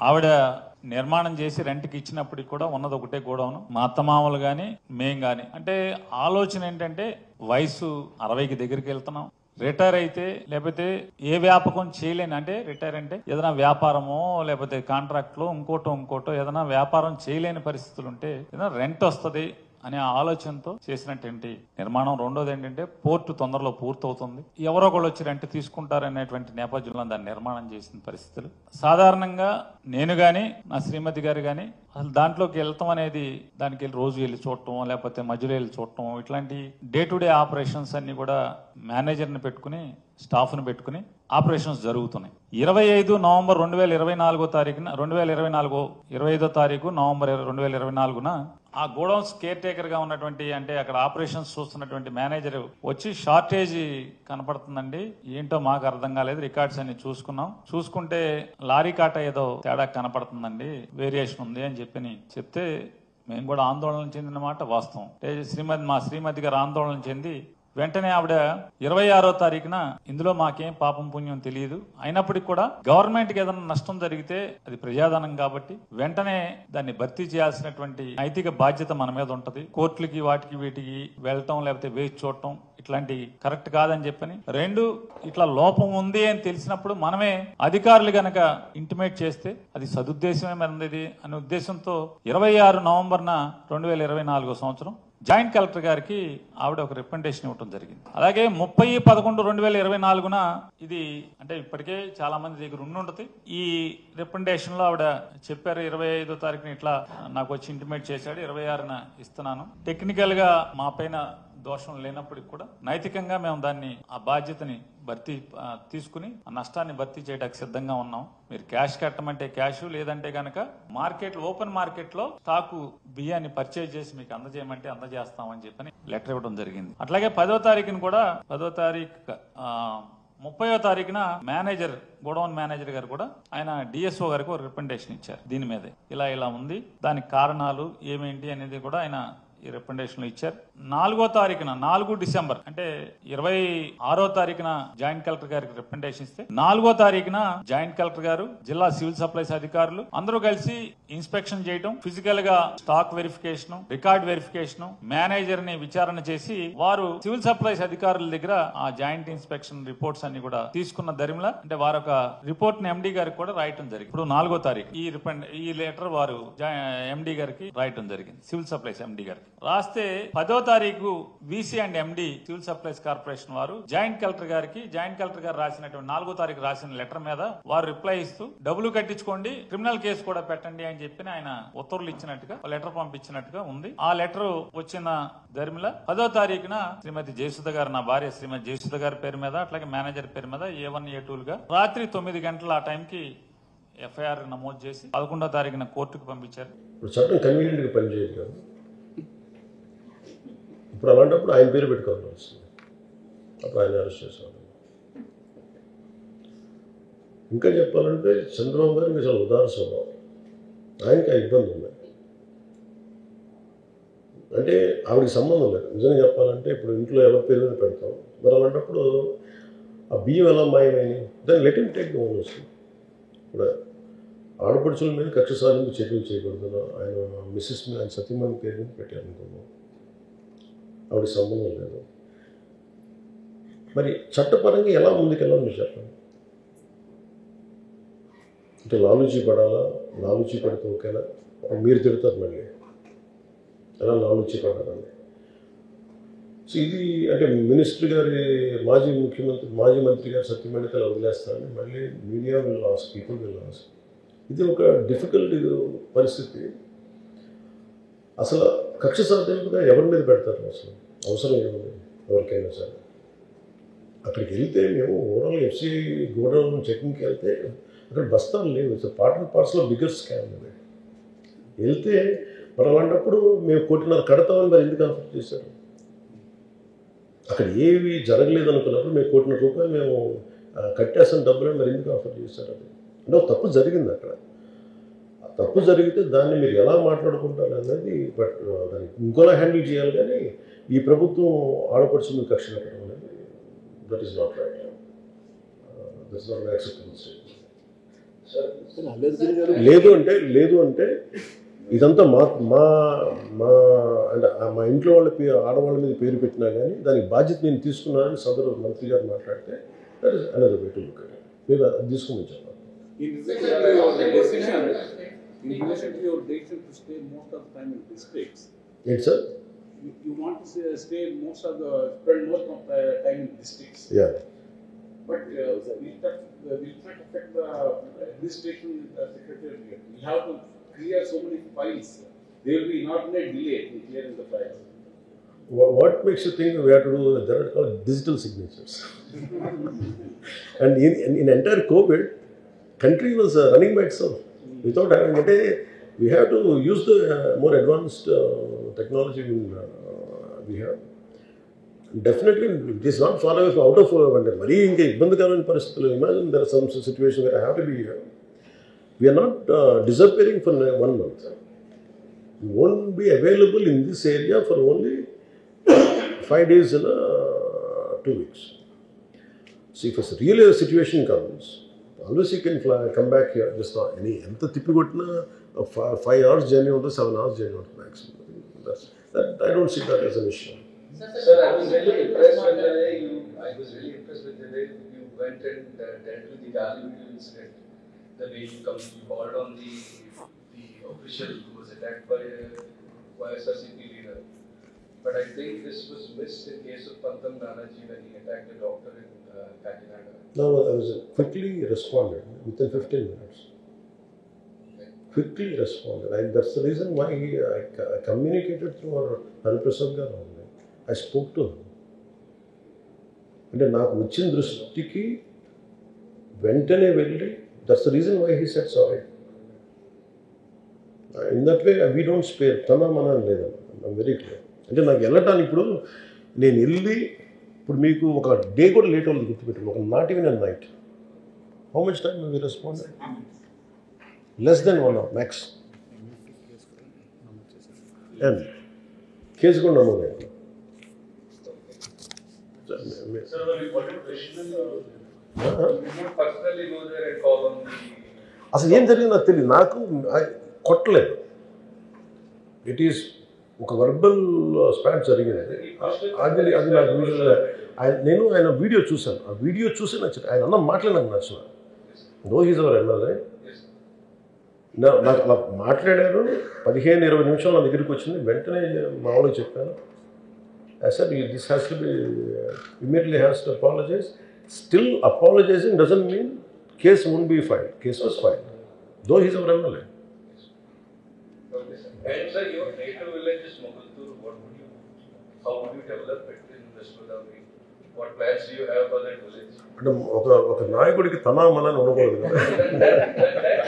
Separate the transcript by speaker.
Speaker 1: ఆవిడ నిర్మాణం చేసి రెంట్కి ఇచ్చినప్పటికి కూడా ఉన్నది ఒకటే గోడౌన్. మా అత్తమామలు కానీ మేం కానీ అంటే ఆలోచన ఏంటంటే వయసు 60కి దగ్గరికి వెళ్తున్నాం, రిటైర్ అయితే లేకపోతే ఏ వ్యాపకం చేయలేని, అంటే రిటైర్ అంటే ఏదైనా వ్యాపారమో లేకపోతే కాంట్రాక్ట్లో ఇంకోటో ఏదైనా వ్యాపారం చేయలేని పరిస్థితులు ఉంటే ఏదైనా రెంట్ వస్తుంది అనే ఆలోచనతో చేసినటువంటి నిర్మాణం. రెండోది ఏంటంటే పోర్టు తొందరలో పూర్తవుతుంది, ఎవరో ఒకళ్ళు వచ్చి రెంట్ తీసుకుంటారనేటువంటి నేపథ్యంలో దాన్ని నిర్మాణం చేసిన పరిస్థితులు. సాధారణంగా నేను కానీ నా శ్రీమతి గారు కానీ అసలు దాంట్లోకి వెళ్తాం అనేది, దానికి వెళ్ళి రోజు వెళ్ళి చూడటం లేకపోతే మధ్యలో వెళ్ళి చూడటం, ఇట్లాంటి డే టు డే ఆపరేషన్స్ అన్ని కూడా మేనేజర్ని పెట్టుకుని స్టాఫ్ను పెట్టుకుని ఆపరేషన్స్ జరుగుతున్నాయి. 25 నవంబర్ 2024 తారీఖున 25 తారీఖు నవంబర్ 2024న ఆ గోడౌన్స్ కేర్ టేకర్ గా ఉన్నటువంటి, అంటే అక్కడ ఆపరేషన్స్ చూస్తున్నటువంటి మేనేజర్ వచ్చి షార్టేజ్ కనపడుతుందండి, ఏంటో మాకు అర్థం కాలేదు, రికార్డ్స్ అన్ని చూసుకుంటే లారీ కాట ఏదో తేడా కనపడుతుందండి, వేరియేషన్ ఉంది అని చెప్తే మేము కూడా ఆందోళన చెందిన మాట వాస్తవం. మా శ్రీమతి గారు ఆందోళన చెంది వెంటనే ఆవిడ 26వ తారీఖున ఇందులో మాకేం పాపం పుణ్యం తెలియదు, అయినప్పటికీ కూడా గవర్నమెంట్ కి ఏదైనా నష్టం జరిగితే అది ప్రజాధనం కాబట్టి వెంటనే దాన్ని భర్తీ చేయాల్సినటువంటి నైతిక బాధ్యత మన మీద ఉంటది, కోర్టులకి వీటికి వెళ్ళటం లేకపోతే వేచి చూడటం ఇట్లాంటి కరెక్ట్ కాదని చెప్పని, రెండు ఇట్లా లోపం ఉంది అని తెలిసినప్పుడు మనమే అధికారులు గనక ఇంటిమేట్ చేస్తే అది సదుద్దేశమే మంది అనే ఉద్దేశంతో 26 నవంబర్న 2024 సంవత్సరం జాయింట్ కలెక్టర్ గారికి ఆవిడ ఒక రికమెండేషన్ ఇవ్వడం జరిగింది. అలాగే 30/11/2024న ఇది అంటే ఇప్పటికే చాలా మంది దగ్గర ఉండుంటది, ఈ రికమెండేషన్ లో ఆవిడ చెప్పారు 25వ తారీఖున ఇట్లా నాకు వచ్చి ఇంటిమేట్ చేశాడు, 26న ఇస్తున్నాను. టెక్నికల్ గా మా పైన దోషం లేనప్పటికి కూడా నైతికంగా మేము దాన్ని ఆ బాధ్యతని తీసుకుని ఆ నష్టాన్ని భర్తీ చేయడానికి సిద్ధంగా ఉన్నాం. మీరు క్యాష్ కట్టమంటే క్యాష్, లేదంటే గనక ఓపెన్ మార్కెట్ లో స్టాకు బియ్యాన్ని పర్చేజ్ చేసి మీకు అందజేయమంటే అందజేస్తామని చెప్పని లెటర్ ఇవ్వడం జరిగింది. అట్లాగే 10వ తారీఖున కూడా 30వ తారీఖున గోడౌన్ మేనేజర్ గారు కూడా ఆయన డిఎస్ఓ గారికి ఒక రికమెండేషన్ ఇచ్చారు. దీని మీదే ఇలా ఉంది, దానికి కారణాలు ఏమేంటి అనేది కూడా ఆయన ఈ రికమెండేషన్ ఇచ్చారు. 4వ తారీఖున 4 డిసెంబర్ అంటే 26వ తారీఖున జాయింట్ కలెక్టర్ గారికి రికమెండేషన్ ఇస్తే 4వ తారీఖున జాయింట్ కలెక్టర్ గారు, జిల్లా సివిల్ సప్లైస్ అధికారులు అందరూ కలిసి ఇన్స్పెక్షన్ చేయడం, ఫిజికల్ గా stock verification, record verification, manager ని విచారణ చేసి వారు సివిల్ సప్లైస్ అధికారుల దగ్గర ఆ జాయింట్ ఇన్స్పెక్షన్ రిపోర్ట్స్ అన్ని కూడా తీసుకున్న దరిమిలా అంటే వారు ఒక రిపోర్ట్ ని ఎండి గారికి కూడా రాయటం జరిగింది. ఇప్పుడు 4వ తారీఖు ఈ లెటర్ వారు ఎండి గారికి రాయటం జరిగింది, సివిల్ సప్లైస్ ఎండి గారికి రాస్తే 10వ తారీఖు VC and MD civil supplies corporation వారు జాయింట్ కలెక్టర్ గారు రాసినటువంటి 4వ తారీఖు రాసిన లెటర్ మీద వారు రిప్లై ఇస్తూ డబ్బులు కట్టించుకోండి, క్రిమినల్ కేసు కూడా పెట్టండి అని చెప్పి ఆయన ఉత్తర్వులు ఇచ్చినట్టుగా లెటర్ పంపించినట్టుగా ఉంది. ఆ లెటర్ వచ్చిన దరిమిల 10వ తారీఖున శ్రీమతి జయసుధ గారు, నా భార్య శ్రీమతి జయసుధ గారి పేరు మీద అట్లాగే మేనేజర్ పేరు మీద A1 A2లుగా రాత్రి 9 గంటల ఆ టైంకి ఎఫ్ఐఆర్ నమోదు చేసి 11వ తారీఖున కోర్టుకు పంపించారు.
Speaker 2: ఇప్పుడు అలాంటప్పుడు ఆయన పేరు పెట్టుకోవాలి వస్తుంది, అప్పుడు ఆయన అరెస్ట్ చేసేవాళ్ళు. ఇంకా చెప్పాలంటే చంద్రబాబు గారికి చాలా ఉదార స్వభావం, ఆయనకి ఆ ఇబ్బంది ఉంది. అంటే ఆవిడకి సంబంధం లేదు. నిజంగా చెప్పాలంటే ఇప్పుడు ఇంట్లో ఎవరి పేరు మీద పెడతాం, మరి అలాంటప్పుడు ఆ బియ్యం ఎలా మాయమైంది, దాన్ని లెట్ ఇట్ టేక్ ఓన్ వస్తుంది. ఇప్పుడు ఆడపడుచుల మీద కక్ష సాధింపు చర్యలు చేయకూడదు, ఆయన మిస్సెస్ మీద ఆయన సతీమణి పేరు మీద పెట్టారనుకున్నాం, ఆవిడ సంబంధం లేదు. మరి చట్టపరంగా ఎలా ముందుకెళ్ళాలి మీరు చెప్పండి. అంటే లాలూచీ పడితే ఓకేనా, మీరు తిడతారు మళ్ళీ ఎలా లాలూచీ పడాలని. సో ఇది అంటే మినిస్టర్ గారి మాజీ మంత్రి గారు సత్యమణితలు వదిలేస్తారని మళ్ళీ media will lose, people will lose. ఇది ఒక డిఫికల్ట్ పరిస్థితి. అసలు కక్ష సాధింపుగా ఎవరి మీద పెడతారు, అసలు అవసరం ఏముంది ఎవరికైనా సరే. అక్కడికి వెళ్తే మేము ఓవరాల్ ఎఫ్సిఐ గోడౌన్ చెకింగ్కి వెళ్తే అక్కడ బస్తాలు లేవు, it's part and parcel bigger scam అది. వెళ్తే మరి అలాంటప్పుడు మేము 1.5 కడతామని మరి ఎందుకు ఆఫర్ చేశారు? అక్కడ ఏవి జరగలేదు అనుకున్నప్పుడు మేము 1.5 రూపాయలు మేము కట్టేస్తాం డబ్బులని మరి ఎందుకు ఆఫర్ చేశారు? అది అంటే తప్పు జరిగింది అక్కడ. తప్పు జరిగితే దాన్ని మీరు ఎలా మాట్లాడుకుంటారు అనేది, బట్ దాన్ని ఇంకోలా హ్యాండిల్ చేయాలి. కానీ ఈ ప్రభుత్వం ఆడపడుచుని కక్ష కట్టడం అనేది that is not right, that's not acceptable state. లేదు అంటే ఇదంతా మా మా మా అంటే మా ఇంట్లో వాళ్ళ ఆడవాళ్ళ మీద పేరు పెట్టినా కానీ దానికి బాధ్యత నేను తీసుకున్నానని సదరు మంత్రి గారు మాట్లాడితే that is another way to look at it. మీరు అది తీసుకోమని చెప్పాలి.
Speaker 3: In relation to your decision to stay most of the time in districts,
Speaker 2: ఏంటి sir?
Speaker 3: you want to spend most of the time in districts.
Speaker 2: Yeah.
Speaker 3: But will not affect the administration secretariat. We have to clear so many files. There will be inordinate delay in clearing the files.
Speaker 2: What makes you think we have to do? There are called digital signatures. And in entire COVID, country was running by itself without having it. We have to use the more advanced technology we have. Definitely, it is not far away from out of very ibbandikaramana paristhitulo. Imagine there are some situation where I have to be here. We are not disappearing for 1 month. We won't be available in this area for only 5 days in 2 weeks. So if a real situation comes, always you can come back here. Just not any. Enta tippi kottna 5 hours journey or 7 hours journey maximum. That I don't see that as an issue.
Speaker 4: Sir, I was really impressed with the way you went and dealt with the Dali video incident. The way you called on the official who was attacked by a YSRCP leader. But I think this was missed in case of Pantam Nanaji when he attacked a doctor in Kakinada.
Speaker 2: No, I was quickly responded within 15 minutes. Quickly responded. And that's the reason why I communicated through our Hariprasad garu. I spoke to him. అంటే నాకు వచ్చిన దృష్టికి వెంటనే వెళ్ళి that's the reason why he said sorry. In that way we don't spare తన మన లేదన్న very clear. అంటే నాకు వెళ్ళటానికి ఇప్పుడు నేను వెళ్ళి ఇప్పుడు మీకు ఒక డే కూడా లేట్ అవ్వదు గుర్తుపెట్టాను. ఒక not even an night. How much time we respond? Less than 1 hour max. And case కూడా నమోదైంది.
Speaker 4: Sir, what personally go there and call on the...
Speaker 2: అసలు ఏం జరిగిందో నాకు తెలియదు. నాకు కొట్టలేదు. ఇట్ ఈస్ ఒక వర్బల్ స్పాట్ జరిగింది. అది నాకు నేను ఆయన వీడియో చూశాను. ఆ వీడియో చూసి నచ్చింది. ఆయన అన్న మాటలే నాకు నచ్చిన. దో హీజ్ అవర్ ఎమ్మెల్యే. నాకు అలా మాట్లాడారు. 15-20 నిమిషాలు నా దగ్గరికి వచ్చింది. వెంటనే మా వాళ్ళకి చెప్పాను. I said, this has to be, immediately has to apologize. Still apologizing doesn't mean case won't be filed. Case was filed. Though he's our MLA.
Speaker 4: Okay, sir. And sir, your native village is Mogultur. How would you develop it in West Godavari? What plans do you have for that village?
Speaker 2: అంటే ఒక నాయకుడికి తనా మన ఉండకూడదు కదా.
Speaker 4: That